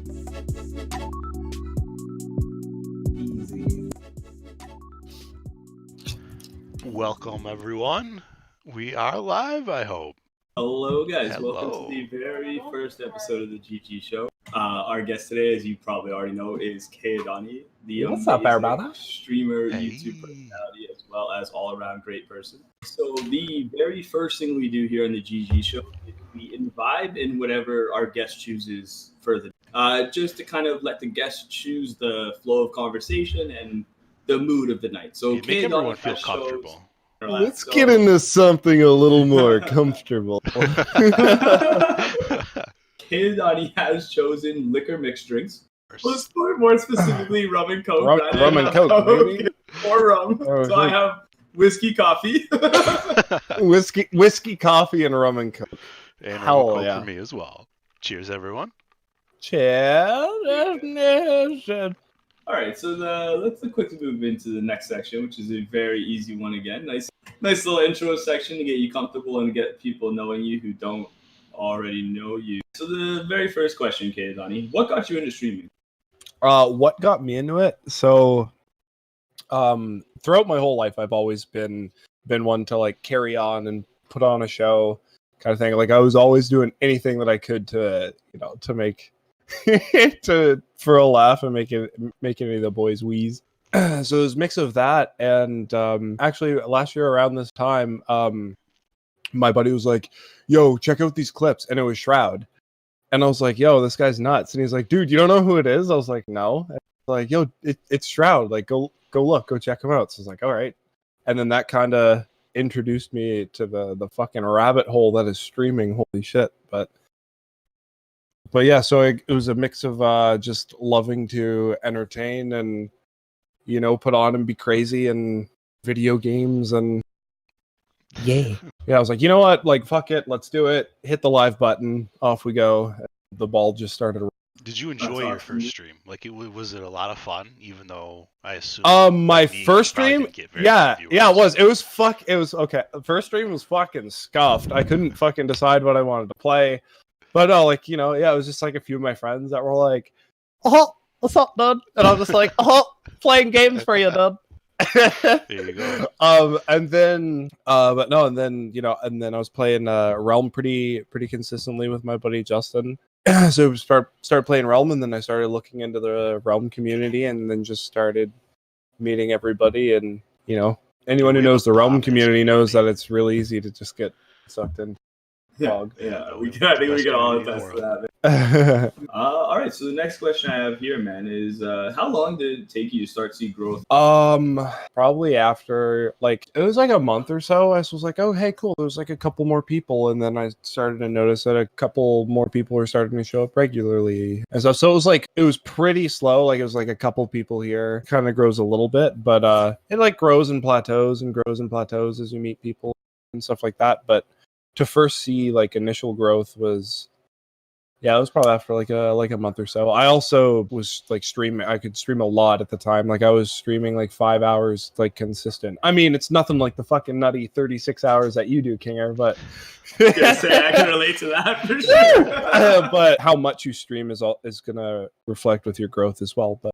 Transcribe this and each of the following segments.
Easy. Welcome, everyone. We are live, I hope. Hello, guys. Hello. Welcome to the very first episode of the GG Show. Our guest today, as you probably already know, is Caedonnie, the What's up, everybody? streamer, Hey. YouTube personality, as well as all-around great person. So the very first thing we do here on the GG Show is we imbibe in whatever our guest chooses for the just to kind of let the guest choose the flow of conversation and the mood of the night. So Make everyone Caedonnie feel has comfortable. chose- Let's So- get into something a little more comfortable. Caedonnie has chosen liquor mixed drinks. Let's put more specifically rum and coke. Rum- I rum and have coke, baby. Or rum. Oh, So I have whiskey, coffee. whiskey, coffee, and rum and coke. And Hell Coke yeah. for me as well. Cheers, everyone. Cheers. All right, so let's quickly move into the next section, which is a very easy one again. Nice little intro section to get you comfortable and get people knowing you who don't already know you. So the very first question, Caedonnie, what got you into streaming? What got me into it? So, throughout my whole life, I've always been one to like carry on and put on a show, kind of thing. Like I was always doing anything that I could to make for a laugh and make any of the boys wheeze. So it was a mix of that and actually last year around this time, my buddy was like, "Yo, check out these clips," and it was Shroud. And I was like, "Yo, this guy's nuts." And he's like, "Dude, you don't know who it is?" I was like, "No." And like, "Yo, it's Shroud. Like, go look, go check him out." So I was like, "All right." And then that kind of introduced me to the fucking rabbit hole that is streaming. Holy shit! But yeah, so it was a mix of just loving to entertain and put on and be crazy and video games and yeah. I was like, you know what? Like, fuck it, let's do it. Hit the live button, off we go. The ball just started. Did you enjoy your first stream? Like, was it a lot of fun? Even though I assume. My like me, first you probably stream, didn't get very yeah, many viewers. it was. It was okay. The first stream was fucking scuffed. I couldn't fucking decide what I wanted to play. But no, like, it was just like a few of my friends that were like, "Oh, what's up, dude?" And I was just like, "Oh, playing games for you, dude." There you go. And then I was playing Realm pretty consistently with my buddy Justin. So we started playing Realm, and then I started looking into the Realm community, and then just started meeting everybody. And anyone who knows the Realm community knows that it's really easy to just get sucked in. Yeah, I think we can all attest to that. All right, so the next question I have here, man, is how long did it take you to start to see growth? Probably after it was like a month or so. I was like, oh hey, cool. There's like a couple more people, and then I started to notice that a couple more people were starting to show up regularly and stuff. So it was pretty slow. Like it was like a couple people here, kind of grows a little bit, but it like grows and plateaus as you meet people and stuff like that. But to first see like initial growth was it was probably after like a month or so. I also was like streaming. I could stream a lot at the time. Like I was streaming like 5 hours, like consistent. I mean, it's nothing like the fucking nutty 36 hours that you do, Kinger, but I can relate to that for sure. But how much you stream is gonna reflect with your growth as well. But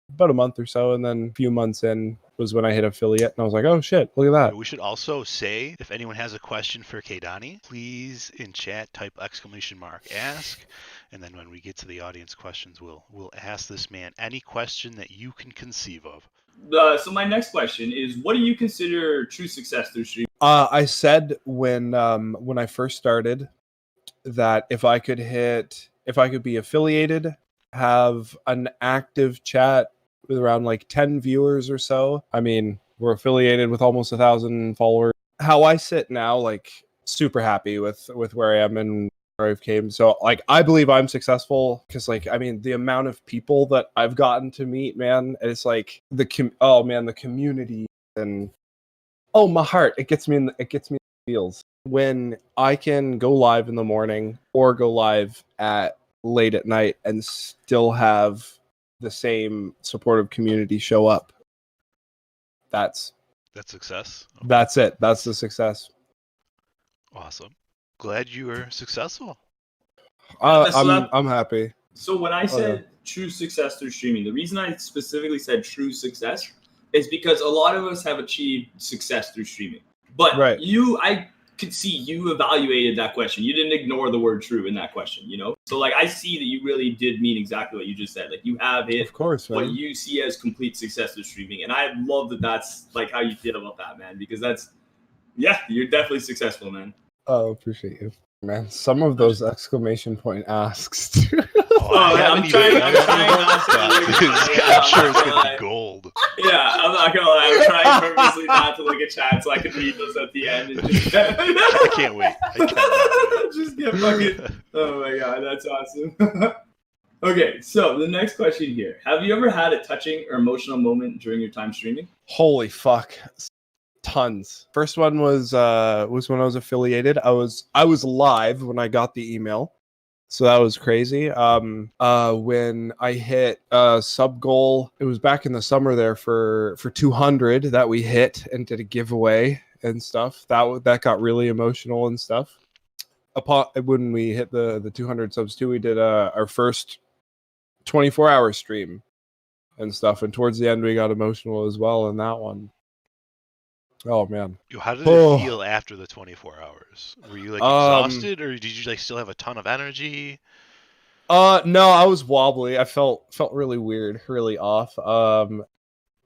about a month or so, and then a few months in was when I hit affiliate, and I was like, oh shit, look at that. We should also say, if anyone has a question for Caedonnie, please in chat type !ask, and then when we get to the audience questions, we'll ask this man any question that you can conceive of. So my next question is, what do you consider true success through streaming? I said when I first started that if I could be affiliated, have an active chat with around like 10 viewers or so. I mean, we're affiliated with almost 1,000 followers. How I sit now, like super happy with where I am and where I've came. So like I believe I'm successful because like I mean the amount of people that I've gotten to meet, man, it's like the community and my heart. It gets me in the feels when I can go live in the morning or go live at late at night and still have the same supportive community show up. That's success. Okay. That's it. That's the success. Awesome. Glad you were successful. I'm happy. So when I said true success through streaming, the reason I specifically said true success is because a lot of us have achieved success through streaming. But I could see you evaluated that question. You didn't ignore the word true in that question, you know? So like I see that you really did mean exactly what you just said. Like you have hit of course, man. what you see as complete success through streaming. And I love that that's like how you feel about that, man, because that's, yeah, you're definitely successful, man. Oh, appreciate you, man. Some of those exclamation point asks. I'm trying not to. I'm sure it's gonna be gold. Yeah, I'm not gonna lie. I'm trying purposely not to look at chat so I can read those at the end. And just I can't wait. Just get fucking. Oh my god, that's awesome. Okay, so the next question here: have you ever had a touching or emotional moment during your time streaming? Holy fuck. Tons. First one was when I was affiliated. I was live when I got the email, so that was crazy. When I hit sub goal, it was back in the summer there for 200 that we hit and did a giveaway and stuff. That got really emotional and stuff. When we hit the 200 subs too, we did our first 24-hour stream and stuff, and towards the end we got emotional as well in that one. Oh man! How did it feel after the 24 hours? Were you like exhausted, or did you like still have a ton of energy? No, I was wobbly. I felt really weird, really off.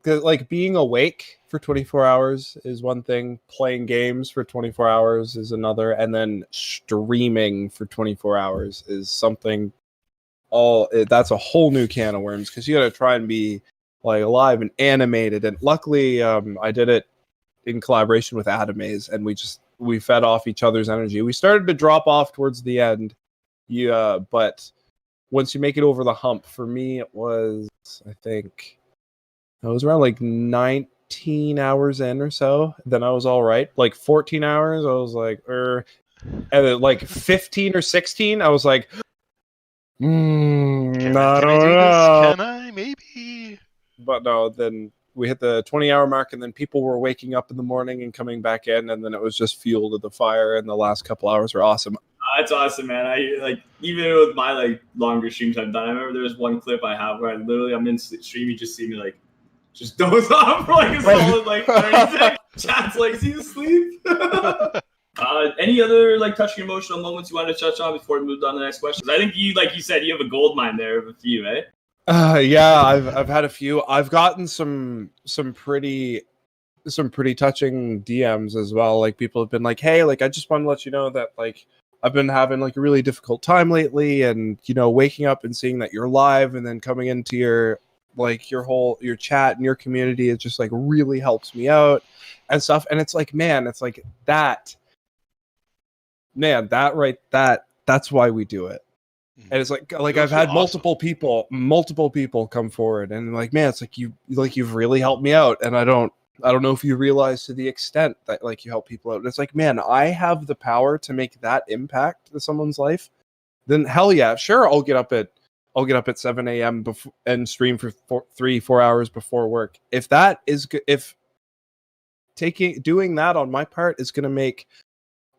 Like being awake for 24 hours is one thing. Playing games for 24 hours is another, and then streaming for 24 hours is something. That's a whole new can of worms because you got to try and be like alive and animated. And luckily, I did it in collaboration with Adamaze, and we fed off each other's energy. We started to drop off towards the end, but once you make it over the hump, for me it was, I think I was around like 19 hours in or so, then I was all right. Like 14 hours I was like and then like 15 or 16 I was like can I maybe, but no, then we hit the 20-hour mark, and then people were waking up in the morning and coming back in, and then it was just fuel to the fire, and the last couple hours were awesome. That's awesome, man. I like, even with my like longer streams I've done, I remember there was one clip I have where I'm in stream, you just see me like just doze off for like a solid like 30 seconds. Chat's like, see you asleep. Any other like touching emotional moments you wanted to touch on before we moved on to the next question? I think you said, you have a gold mine there of a few, eh? Yeah, I've had a few. I've gotten some pretty touching DMs as well. Like people have been like, "Hey, like I just want to let you know that like I've been having like a really difficult time lately, and you know, waking up and seeing that you're live and then coming into your chat and your community, it just like really helps me out and stuff." And it's like, man, it's like that's why we do it. And it's like I've had multiple people come forward and like, man, it's like you've really helped me out, and I don't know if you realize to the extent that like you help people out. And it's like, man, I have the power to make that impact to someone's life. Then hell yeah, sure, I'll get up at 7 a.m. and stream for 3-4 hours before work. If doing that on my part is gonna make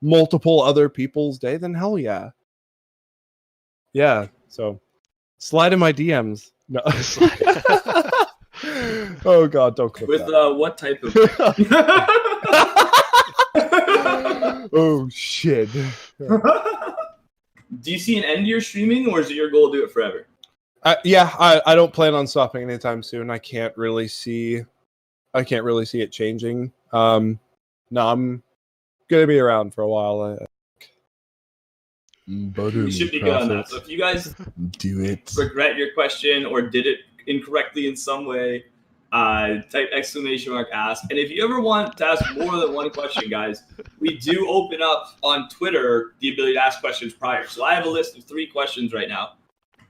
multiple other people's day, then hell yeah. Yeah, so slide in my DMs. No. Oh god, don't click with that. What type of oh shit. Do you see an end to your streaming, or is it your goal to do it forever? Yeah, I don't plan on stopping anytime soon. I can't really see it changing. No, I'm gonna be around for a while. You should be good on that. So if you guys do it, regret your question or did it incorrectly in some way, type !ask. And if you ever want to ask more than one question, guys, we do open up on Twitter the ability to ask questions prior. So I have a list of 3 questions right now.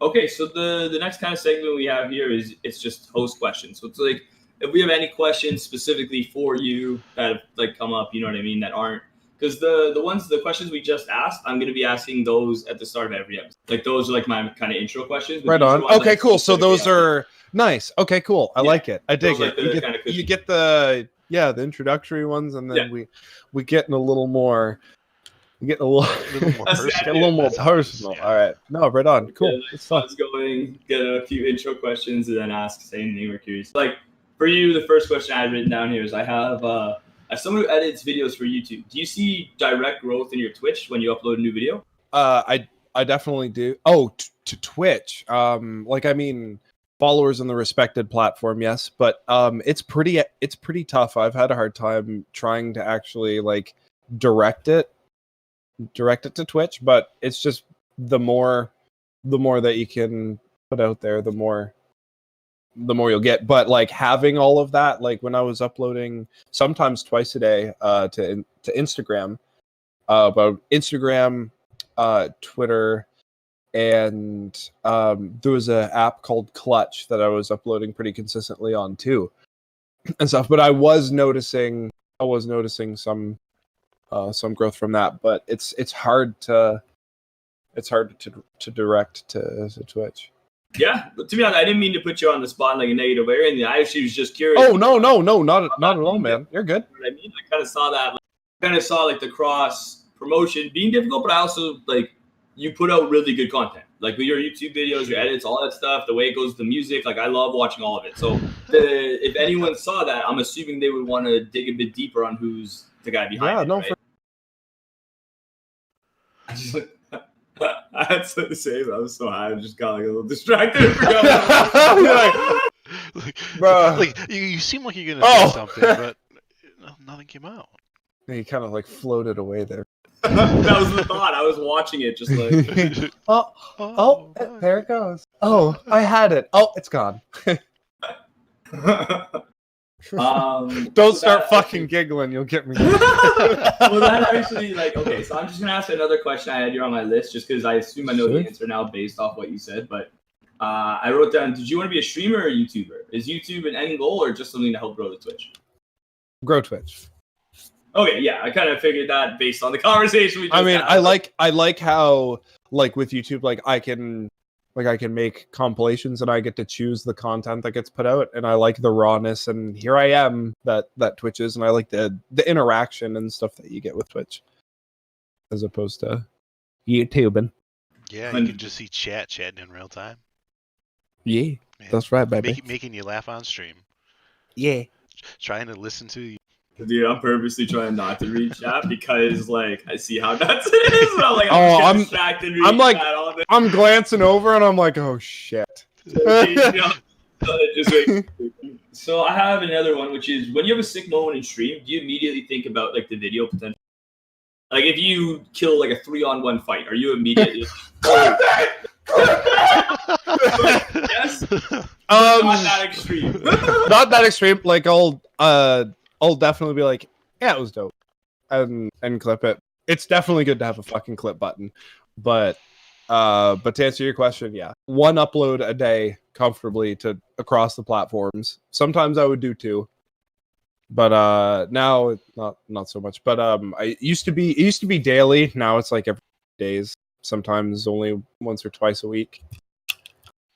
Okay, so the next kind of segment we have here is it's just host questions. So it's like if we have any questions specifically for you that have like come up, you know what I mean, that aren't. Because the questions we just asked, I'm going to be asking those at the start of every episode. Like those are like my kind of intro questions. Right on. Okay, cool. So those are nice. Okay, cool. I like it. I dig it. You get the introductory ones, and then we get in a little more Get a little, more That's the personal. get a little more That's how it is, personal. yeah. All right. No, right on. Cool. Get It's fun. thoughts going, get a few intro questions, and then ask the same thing we're curious. Like for you, the first question I had written down here is I have as someone who edits videos for YouTube, do you see direct growth in your Twitch when you upload a new video? I definitely do. Oh, to Twitch. Like I mean, followers on the respected platform, yes, but it's pretty tough. I've had a hard time trying to actually like direct it to Twitch, but it's just the more that you can put out there, the more you'll get. But like having all of that, like when I was uploading sometimes twice a day to Instagram, about Instagram, Twitter, and there was an app called Clutch that I was uploading pretty consistently on too and stuff. But I was noticing some growth from that, but it's hard to direct to Twitch. Yeah, but to be honest, I didn't mean to put you on the spot in like a negative way or anything. I actually was just curious. Oh no, not at all, man. You're good. I mean, I kind of saw that. Like the cross promotion being difficult, but I also like you put out really good content. Like with your YouTube videos, your edits, all that stuff, the way it goes to music. Like I love watching all of it. So if anyone saw that, I'm assuming they would want to dig a bit deeper on who's the guy behind it. No, right? I had something to say, but I was so high, I just got like a little distracted. Like you seem like you're gonna say something, but nothing came out. He kind of like floated away there. That was the thought. I was watching it, just like there it goes. Oh, I had it. Oh, it's gone. Don't start fucking giggling. You'll get me. Well, that actually, like, okay, so I'm just gonna ask another question I had here on my list, just because I assume I know the answer now based off what you said. But I wrote down: did you want to be a streamer or a YouTuber? Is YouTube an end goal or just something to help grow the Twitch? Grow Twitch. Okay, yeah, I kind of figured that based on the conversation we just had. I like how like with YouTube, like I can make compilations and I get to choose the content that gets put out, and I like the rawness, and here I am that Twitch is, and I like the interaction and stuff that you get with Twitch as opposed to YouTubing. Yeah, you can just see chatting in real time. Yeah, that's right, baby. Making you laugh on stream. Yeah. Trying to listen to you. Dude, I'm purposely trying not to read chat because, like, I see how nuts it is. And I'm distracted. I'm glancing over and I'm like, oh shit. So I have another one, which is when you have a sick moment in stream, do you immediately think about like the video potential? Like if you kill like a 3-on-1 fight, are you immediately? Yes. Not that extreme. Not that extreme. Like I'll definitely be like, yeah, it was dope, and clip it. It's definitely good to have a fucking clip button, but to answer your question, yeah, one upload a day comfortably to across the platforms. Sometimes I would do 2, but now it's not so much. But it used to be daily. Now it's like every days. Sometimes only once or twice a week.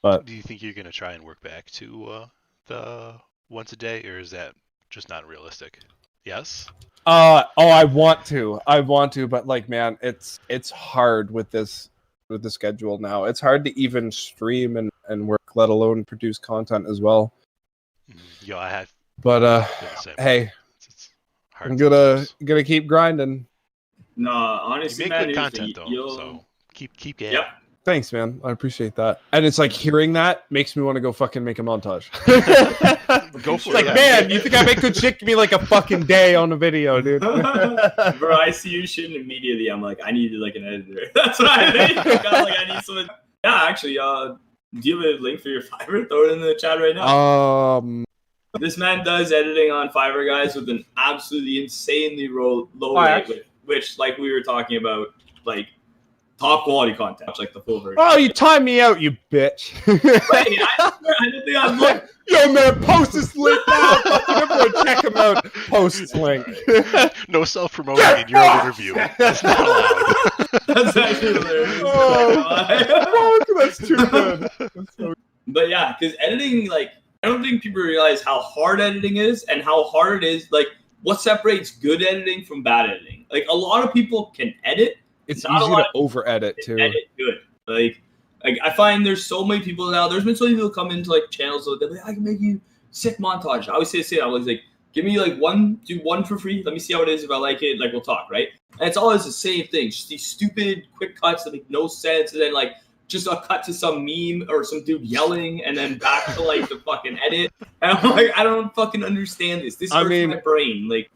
But do you think you're gonna try and work back to the once a day, or is that just not realistic? Yes. I want to, but like, man, it's hard with the schedule now. It's hard to even stream and work, let alone produce content as well. Yo, I have. But hey, it's hard. I'm gonna keep grinding. No, honestly, you make good content though, so keep getting. Yep. Thanks, man. I appreciate that. And it's like hearing that makes me want to go fucking make a montage. Go for it. Like, man, you think I make good shit? Give me like a fucking day on a video, dude. Bro, I see you shitting immediately. I'm like, I need like an editor. That's what I think. I need someone. Yeah, actually, do you have a link for your Fiverr? Throw it in the chat right now. This man does editing on Fiverr, guys, with an absolutely insanely low rate, which, like we were talking about, like top quality content, like the full version. Oh, you timed me out, you bitch. Wait, I don't think I'm like, yo, man, post this link now. Everyone check him out. Post this link. No self-promoting in your own interview. That's not allowed. That's actually hilarious. Oh, that's too good. That's so... But yeah, because editing, like, I don't think people realize how hard editing is and how hard it is. Like, what separates good editing from bad editing. Like a lot of people can edit. It's not easy to over edit too. Edit good. Like I find there's so many people now. There's been so many people come into like channels that they're like, I can make you sick montage. I always say I was like, give me like do one for free. Let me see how it is. If I like it, like we'll talk, right? And it's always the same thing. Just these stupid quick cuts that make no sense, and then like just a cut to some meme or some dude yelling, and then back to like the fucking edit. And I'm like, I don't fucking understand this. This hurts my brain. Like,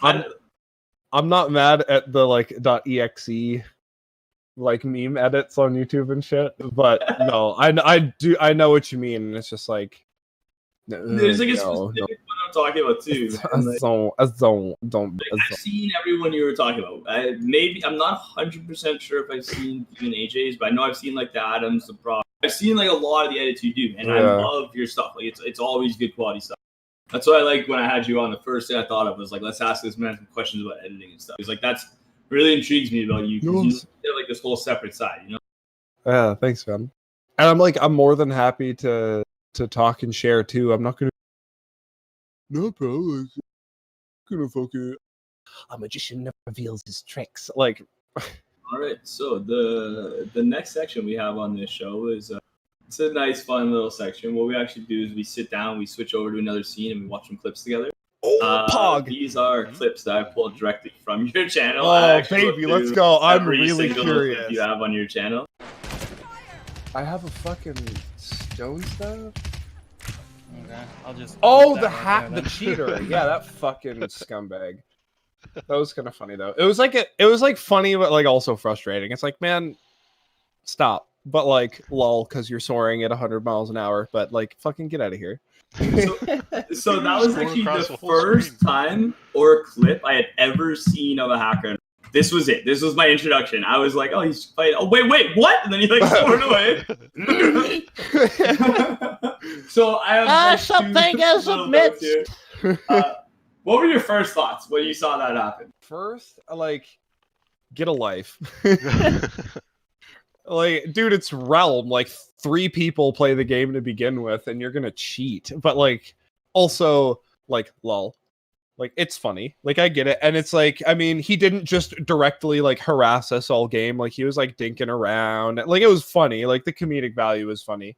I'm not mad at the like .exe like meme edits on YouTube and shit, but no, I know what you mean. And it's just like there's like a specific one I'm talking about too. I've seen everyone you were talking about. I'm not 100% sure if I've seen even AJ's, but I know I've seen like the Adams, the Pro. I've seen like a lot of the edits you do, and I love your stuff. Like it's always good quality stuff. That's what I like when I had you on. The first thing I thought of was like, let's ask this man some questions about editing and stuff. It's like that's really intrigues me about you because you like this whole separate side, you know? Yeah, thanks, man. And I'm more than happy to talk and share too. I'm not gonna. No, bro. Like, gonna fucking. A magician never reveals his tricks. Like. All right, so the next section we have on this show is it's a nice, fun little section. What we actually do is we sit down, we switch over to another scene, and we watch some clips together. Pog. These are clips that I pulled directly from your channel. Oh, baby, let's go. I'm really curious. You have on your channel. I have a fucking stone stuff. Okay, I'll just. Oh, the the cheater. Yeah, that fucking scumbag. That was kind of funny though. It was like funny, but like also frustrating. It's like, man, stop. But like, lol, because you're soaring at 100 miles an hour. But like, fucking get out of here. So that was actually the first time or clip I had ever seen of a hacker. This was it. This was my introduction. I was like, oh, he's fighting. Oh, wait, what? And then he like soared away. So I have something is amidst. What were your first thoughts when you saw that happen? First, like, get a life. Like, dude, it's Realm. Like, 3 people play the game to begin with, and you're gonna cheat. But like, also, like, lol. Like, it's funny. Like, I get it. And it's like, I mean, he didn't just directly like harass us all game. Like, he was like dinking around. Like, it was funny. Like, the comedic value was funny.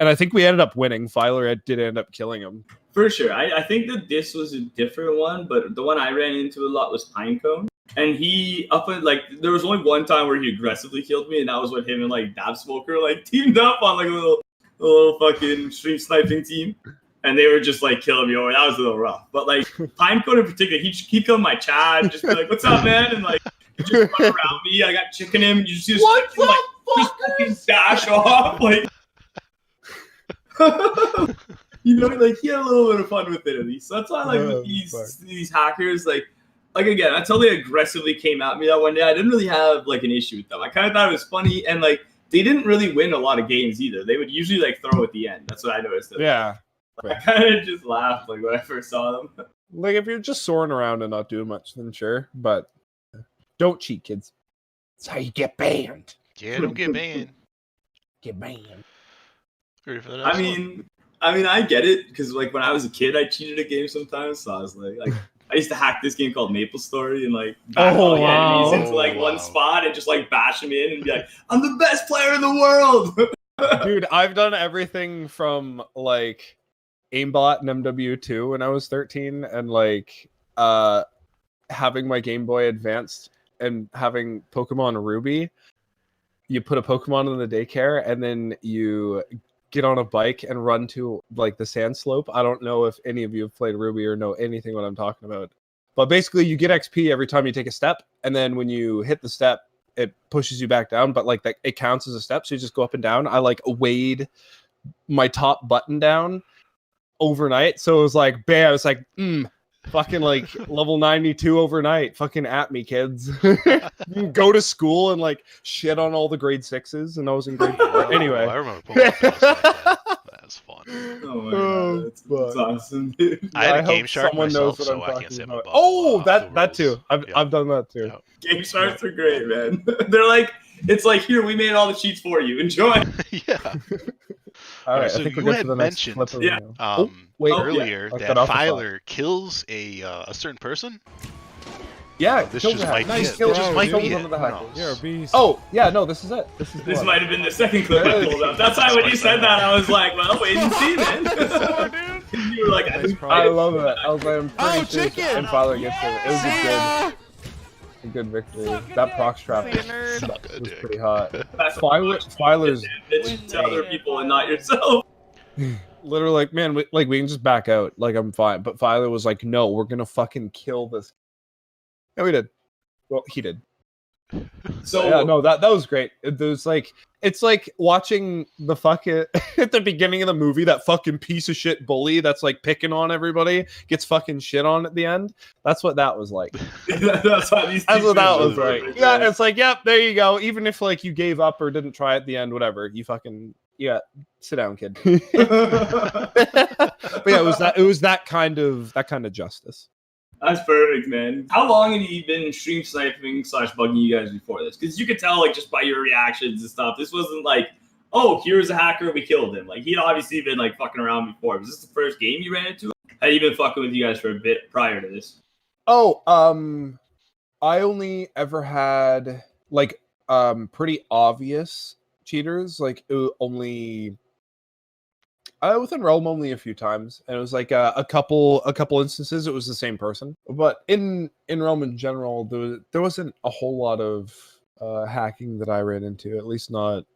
And I think we ended up winning. Filer did end up killing him. For sure. I think that this was a different one, but the one I ran into a lot was Pinecone. And he there was only one time where he aggressively killed me, and that was when him and like Dab Smoker like teamed up on like a little fucking stream sniping team. And they were just like killing me over. That was a little rough. But like Pinecone in particular, he'd come in my chat and just be like, what's up, man? And like just run around me. I got chicken him, and you just what's up, just fucking dash off. Like you know, like he had a little bit of fun with it at least. So that's why I like with these hackers, like again, until they aggressively came at me that one day, I didn't really have like an issue with them. I kind of thought it was funny, and like they didn't really win a lot of games either. They would usually like throw at the end. That's what I noticed. Yeah. Like, I kind of just laughed like when I first saw them. Like if you're just soaring around and not doing much, then sure. But don't cheat, kids. That's how you get banned. Yeah, don't get banned. Get banned. I mean, I get it because like when I was a kid, I cheated a game sometimes. So I was like I used to hack this game called Maple Story and like bash all the enemies into like one spot and just like bash them in and be like, I'm the best player in the world. Dude, I've done everything from like aimbot and MW2 when I was 13 and like having my Game Boy Advanced and having Pokemon Ruby. You put a Pokemon in the daycare and then you get on a bike and run to like the sand slope. I don't know if any of you have played Ruby or know anything what I'm talking about. But basically you get XP every time you take a step, and then when you hit the step, it pushes you back down, but like that it counts as a step, so you just go up and down. I like weighed my top button down overnight, so it was like bam, it's like fucking like level 92 overnight. Fucking at me, kids. Go to school and like shit on all the grade 6s, and I was in grade 4. Anyway, I remember that. That's fun. Oh my god, that's awesome, dude. I had a Game Shark myself, so I can't say I'm above. Oh, that too. I've done that too. Yep. Game Sharks are great, man. They're like It's like, here, we made all the cheats for you. Enjoy. Yeah. All right, so I think we're you good had for the next mentioned, clip. Of yeah. Earlier I that cut off the Filer kills a certain person. Yeah, This kills just a might hacker. be Nice it. kill. This just might Kills be one it. of the Who hackers. knows? You're a beast. Oh, yeah, no, this is it. This is the This one. might have been the second clip I pulled up. That's why when you said that, I was like, well, wait and see, man. You were like, I love it. I was like, I'm pretty sure chicken! and Filer gets it. It was a good victory. That prox trap was pretty hot. Filer's bitch to other people and not yourself. literally like, man, we can just back out. Like, I'm fine. But Filer was like, no, we're gonna fucking kill this. And we did. Well, he did. So yeah, no, that was great. It's like watching the fucking at the beginning of the movie, that fucking piece of shit bully that's like picking on everybody gets fucking shit on at the end. That's what that was like. That's what that was like. Yeah, it's like, yep, there you go. Even if like you gave up or didn't try at the end, whatever, you fucking sit down, kid. But yeah, it was that kind of justice. That's perfect, man. How long have you been stream sniping / bugging you guys before this? Because you could tell, like, just by your reactions and stuff, this wasn't like, oh, here's a hacker, we killed him. Like, he'd obviously been, like, fucking around before. Was this the first game you ran into? Had you been fucking with you guys for a bit prior to this? Oh, I only ever had, like, pretty obvious cheaters. Like, only... within Realm only a few times, and it was like a couple instances it was the same person. But in Realm in general, there wasn't a whole lot of hacking that I ran into, at least not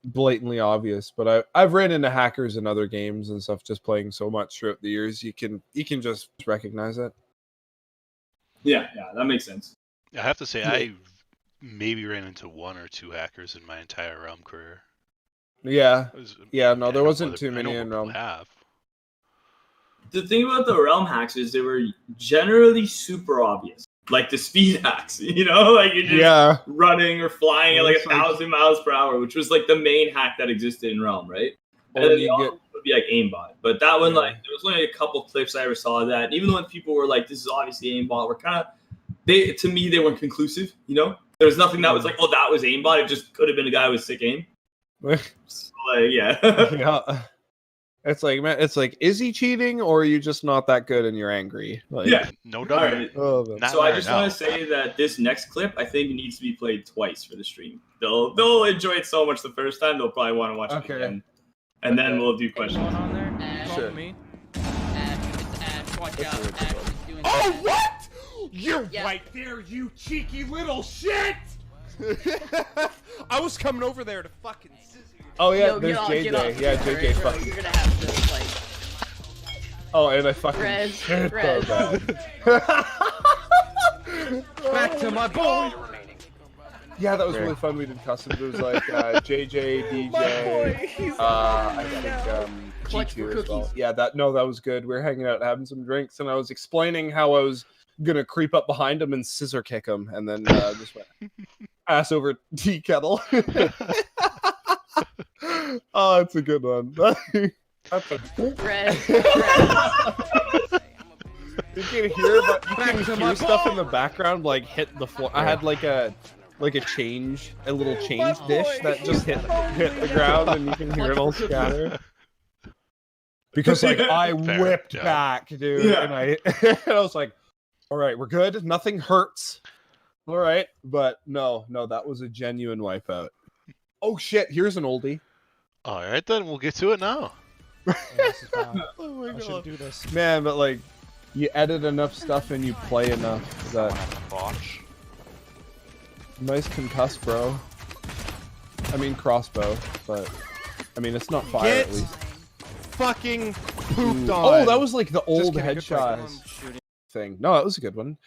blatantly obvious. But I've ran into hackers in other games and stuff, just playing so much throughout the years, you can just recognize it. Yeah, that makes sense. I have to say, I maybe ran into 1 or 2 hackers in my entire Realm career. Yeah, no, there wasn't too many in Realm. The thing about the Realm hacks is they were generally super obvious. Like the speed hacks, like you're just running or flying at like 1,000 miles per hour, which was like the main hack that existed in Realm, right? And then the other would be like aimbot. But that one, like, there was only a couple clips I ever saw of that. And even when people were like, this is obviously aimbot, were kind of, to me, they weren't conclusive, There was nothing that was like, oh, that was aimbot. It just could have been a guy with sick aim. So, like, yeah. It's like, man, is he cheating or are you just not that good and you're angry? Like, no doubt. Right. So I just want to say that this next clip, I think, needs to be played twice for the stream. They'll enjoy it so much the first time, they'll probably want to watch it again. And then we'll do questions. On there? Sure. Me? Watch out. Oh, what? You're right there, you cheeky little shit! I was coming over there to fucking scissor you. Oh yeah, there's JJ. Yeah, JJ's fucking. You're gonna have to like. Oh, and I fucking. Res. Back to my boy. Yeah, that was really fun. We did customs. It was like JJ, DJ, I think G2 as well. Yeah, that was good. We were hanging out, having some drinks, and I was explaining how I was gonna creep up behind him and scissor kick him, and then just went ass over tea kettle. Oh, it's a good one. That's a... You can hear stuff in the background, like hit the floor. I had like a little change dish that just hit the ground, and you can hear it all scatter. Because like I whipped back, dude, and I was like, all right, we're good. Nothing hurts. All right, but no, that was a genuine wipeout. Oh shit! Here's an oldie. All right, then we'll get to it now. Oh my god! I should do this, man. But like, you edit enough stuff and you play enough that. Nice concuss, bro. I mean crossbow, but I mean it's not fire at least. Fucking pooped on. Oh, that was like the old headshot thing. No, that was a good one.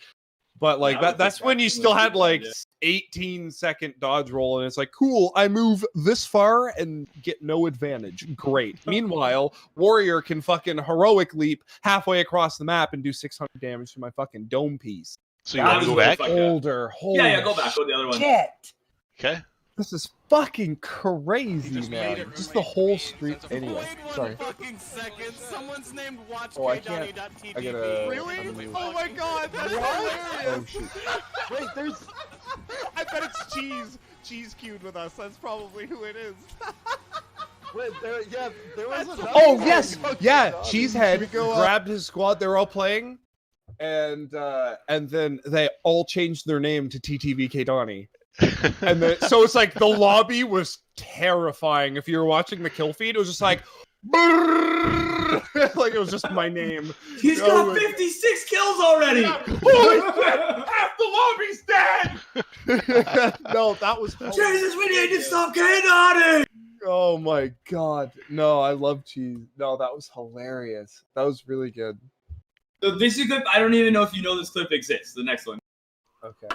But like that's when you still had like 18-second dodge roll, and it's like, cool, I move this far and get no advantage. Great. Meanwhile, Warrior can fucking heroic leap halfway across the map and do 600 damage to my fucking dome piece. So you want to go back? Older. Yeah, go back. Go the other one. Shit. Okay. This is fucking crazy, man. Just the whole street. Anyway, sorry. Someone's named Watch Oh, I can't. I gotta. Really? Oh my god, that's hilarious. Oh shit. Wait, I bet it's Cheese. Cheese queued with us. That's probably who it is. Wait, there was another Oh one. yes, yeah. Cheesehead we go, grabbed his squad. They were all playing, and then they all changed their name to TTV Caedonnie. And then, so it's like the lobby was terrifying. If you were watching the kill feed, it was just like, like it was just my name. He's got 56 kills already. Holy shit! Half the lobby's dead. No, that was. Jesus, we need to stop Caedonnie. Oh my god! No, I love cheese. No, that was hilarious. That was really good. So this is good. I don't even know if you know this clip exists. The next one. Okay.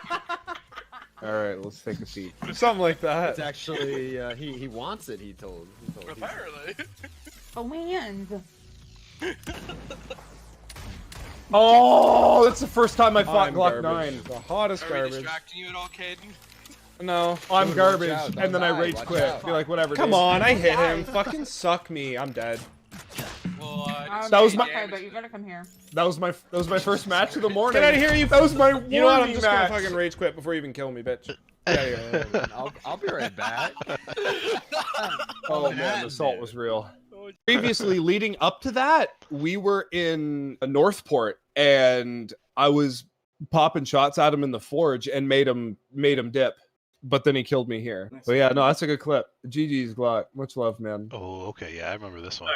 All right, let's take a seat. Something like that. It's actually he wants it. He told. Apparently. Oh man. Oh, that's the first time I fought I'm Glock garbage. 9. The hottest Are we garbage. distracting you at all, Caden? No, I'm Dude, garbage, watch out, and then I don't die, rage watch quit. out. Be like, whatever. Come dude. on, I hit him. Fucking suck me. I'm dead. Well, That was my- Okay, but you gotta come here. That was my first match of the morning. Get out of here, you. That was my You know what? I'm warning just match. gonna fucking rage quit before you even kill me, bitch. Yeah. I'll be right back. Oh man, the assault was real. Previously, leading up to that, we were in a Northport, and I was popping shots at him in the forge and made him dip. But then he killed me here. Nice. But yeah, no, that's a good clip. GG's Glock. Much love, man. Oh, okay, yeah, I remember this one.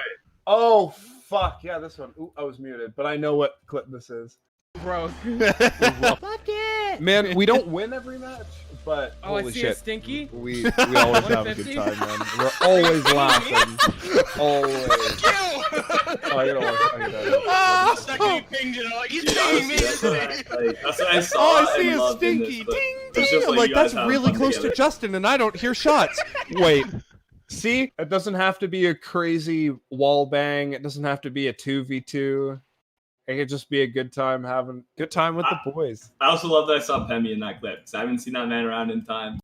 Oh fuck, yeah, this one. Ooh, I was muted, but I know what clip this is. Bro. Fuck it! Man, we don't win every match, but Oh, I holy see shit. a stinky. We always have a good 150? time, man. We're always laughing. Always. Oh, you don't want to second you pinged it, I'm like, he's pinging me, isn't he? That's what I saw. Oh, I see and a loved in this stinky. clip. Ding, It's ding. just I'm like like, you guys that's have really fun close together. to Justin, and I don't hear shots. Wait. See? It doesn't have to be a crazy wall bang. It doesn't have to be a 2v2. It could just be a good time having good time with the boys. I also love that I saw Pemmy in that clip because I haven't seen that man around in time.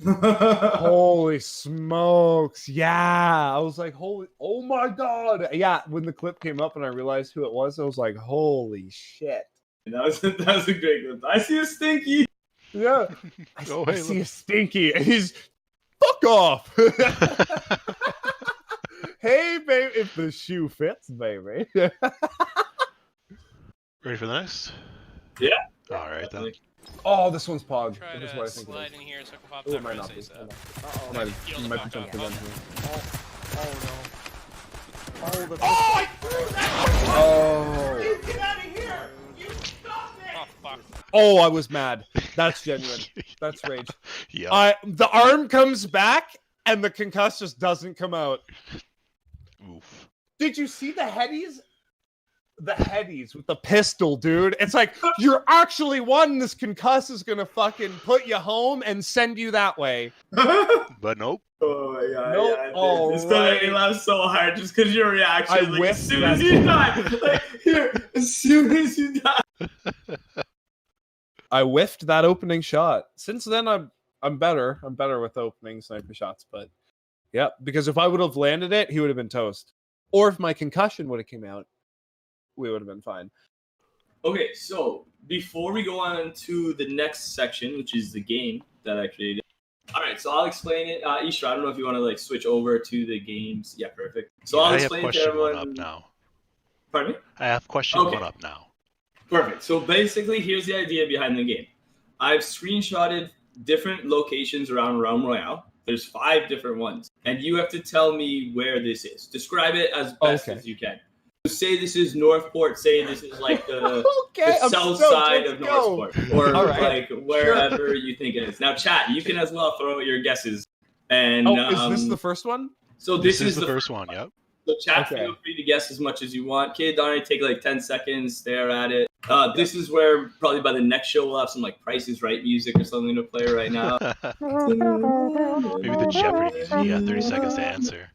Holy smokes. Yeah. I was like, oh my god. Yeah, when the clip came up and I realized who it was, I was like, holy shit. That was a great clip. I see a stinky. Yeah. Go I away, see a stinky and he's fuck off. Hey baby, if the shoe fits, baby. Ready for the next? Yeah. All right then. Oh, this one's Pog. Try This is what I to think slide it is. in here so I can pop Oh, it that might for not be. ASAP. Hold on. It Heal might the be fuck something up. again here. Oh. Get out of here! You stop it! Oh, fuck. Oh, I was mad. That's genuine. That's rage. Yeah. The arm comes back and the concuss just doesn't come out. Oof. Did you see the headies? The headies with the pistol, dude. It's like, you're actually one. This concuss is gonna fucking put you home and send you that way. But nope. Oh my god. Nope. Yeah, Oh, this time made me right. laugh so hard just because your reaction. I Like, whiffed as soon as that. you die. Like, here, as soon as you die. I whiffed that opening shot. Since then, I'm better. I'm better with opening sniper shots. But yeah, because if I would have landed it, he would have been toast. Or if my concussion would have came out, we would have been fine. Okay, so before we go on to the next section, which is the game that I created. All right, so I'll explain it. Isha, I don't know if you want to like switch over to the games. Yeah, perfect. So Yeah, I'll I have explain to question one everyone. up now. Pardon me? I have question Okay. one up now. Perfect. So basically, here's the idea behind the game. I've screenshotted different locations around Realm Royale. There's 5 different ones, and you have to tell me where this is. Describe it as best Okay. as you can. So say this is Northport. Say this is like the, Okay, the I'm south stoked. side Let's of go. Northport, or All right. like wherever you think it is. Now, chat, you can as well throw out your guesses. And Oh, is this the first one? so This is the first one. Yep. So chat, Okay. feel free to guess as much as you want. Caedonnie, take like 10 seconds, stare at it. This is where probably by the next show we'll have some like Price is Right music or something to play right now. Maybe the Jeopardy music. You got 30 seconds to answer.